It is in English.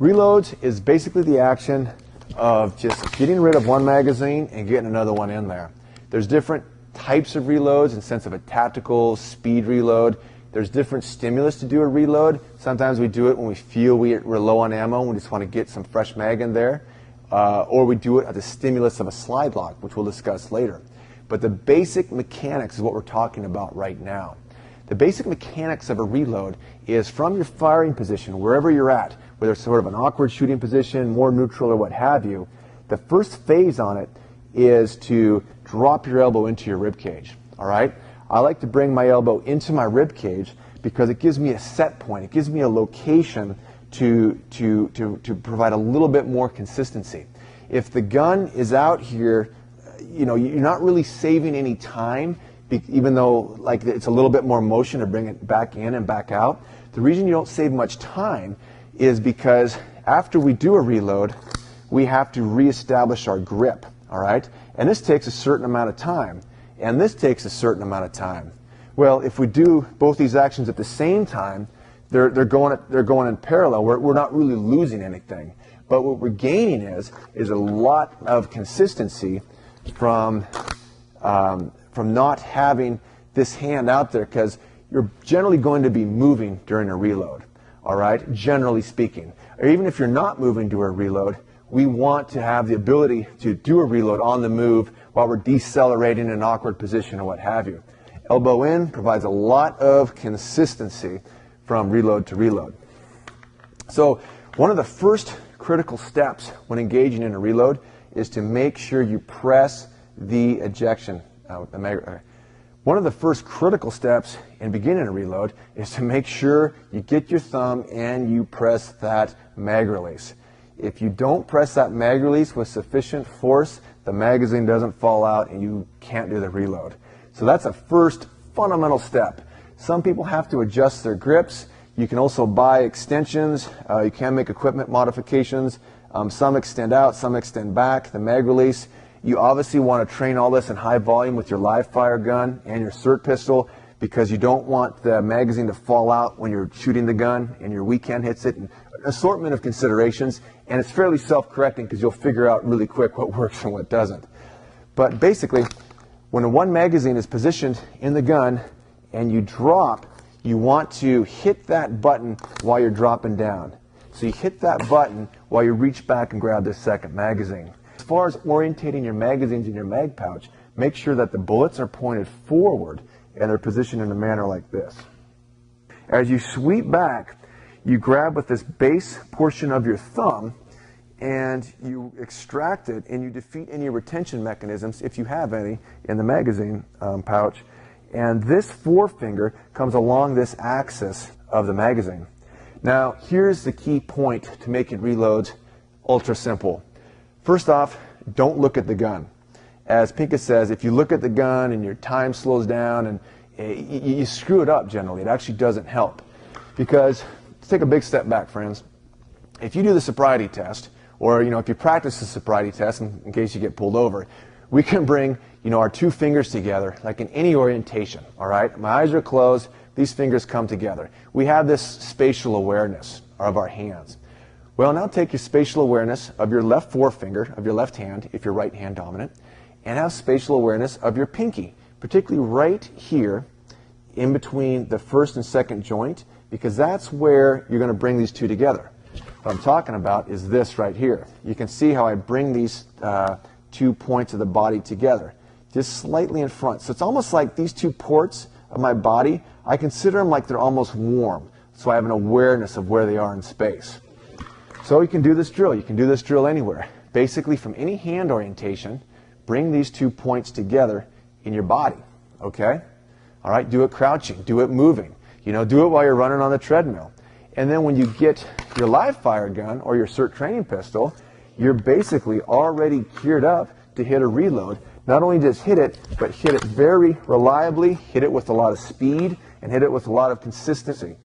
Reloads is basically the action of just getting rid of one magazine and getting another one in there. There's different types of reloads in the sense of a tactical speed reload. There's different stimulus to do a reload. Sometimes we do it when we feel we're low on ammo and we just want to get some fresh mag in there. Or we do it at the stimulus of a slide lock, which we'll discuss later. But the basic mechanics is what we're talking about right now. The basic mechanics of a reload is from your firing position, wherever you're at, whether it's sort of an awkward shooting position, more neutral or what have you, the first phase on it is to drop your elbow into your rib cage. All right? I like to bring my elbow into my rib cage because it gives me a set point. It gives me a location to provide a little bit more consistency. If the gun is out here, you know, you're not really saving any time, even though like it's a little bit more motion to bring it back in and back out. The reason you don't save much time is because after we do a reload, we have to reestablish our grip, all right? And this takes a certain amount of time, and this takes a certain amount of time. Well, if we do both these actions at the same time, they're going in parallel. We're not really losing anything. But what we're gaining is a lot of consistency from not having this hand out there, because you're generally going to be moving during a reload, all right, generally speaking. Or even if you're not moving during a reload, we want to have the ability to do a reload on the move while we're decelerating in an awkward position or what have you. Elbow in provides a lot of consistency from reload to reload. So one of the first critical steps when engaging in a reload is to make sure you press the ejection. One of the first critical steps in beginning a reload is to make sure you get your thumb and you press that mag release. If you don't press that mag release with sufficient force, the magazine doesn't fall out and you can't do the reload. So that's a first fundamental step. Some people have to adjust their grips. You can also buy extensions. You can make equipment modifications. Some extend out, some extend back, the mag release. You obviously want to train all this in high volume with your live fire gun and your SIRT pistol, because you don't want the magazine to fall out when you're shooting the gun and your weak hand hits it. An assortment of considerations, and it's fairly self-correcting because you'll figure out really quick what works and what doesn't. But basically, when one magazine is positioned in the gun and you drop, you want to hit that button while you're dropping down. So you hit that button while you reach back and grab the second magazine. As far as orientating your magazines in your mag pouch, make sure that the bullets are pointed forward and they're positioned in a manner like this. As you sweep back, you grab with this base portion of your thumb and you extract it and you defeat any retention mechanisms, if you have any, in the magazine pouch. And this forefinger comes along this axis of the magazine. Now, here's the key point to making reloads ultra simple. First off, don't look at the gun. As Pinka says, if you look at the gun and your time slows down, and you screw it up generally. It actually doesn't help. Because, let's take a big step back, friends. If you do the sobriety test, or if you practice the sobriety test in case you get pulled over, we can bring our two fingers together like in any orientation. All right, my eyes are closed, these fingers come together. We have this spatial awareness of our hands. Well, now take your spatial awareness of your left forefinger of your left hand, if you're right hand dominant, and have spatial awareness of your pinky, particularly right here in between the first and second joint, because that's where you're going to bring these two together. What I'm talking about is this right here. You can see how I bring these 2 points of the body together, just slightly in front. So it's almost like these 2 ports of my body, I consider them like they're almost warm. So I have an awareness of where they are in space. So you can do this drill. You can do this drill anywhere. Basically, from any hand orientation, bring these 2 points together in your body. Okay? All right, do it crouching, do it moving. Do it while you're running on the treadmill. And then when you get your live fire gun or your SIRT training pistol, you're basically already geared up to hit a reload. Not only just hit it, but hit it very reliably, hit it with a lot of speed, and hit it with a lot of consistency.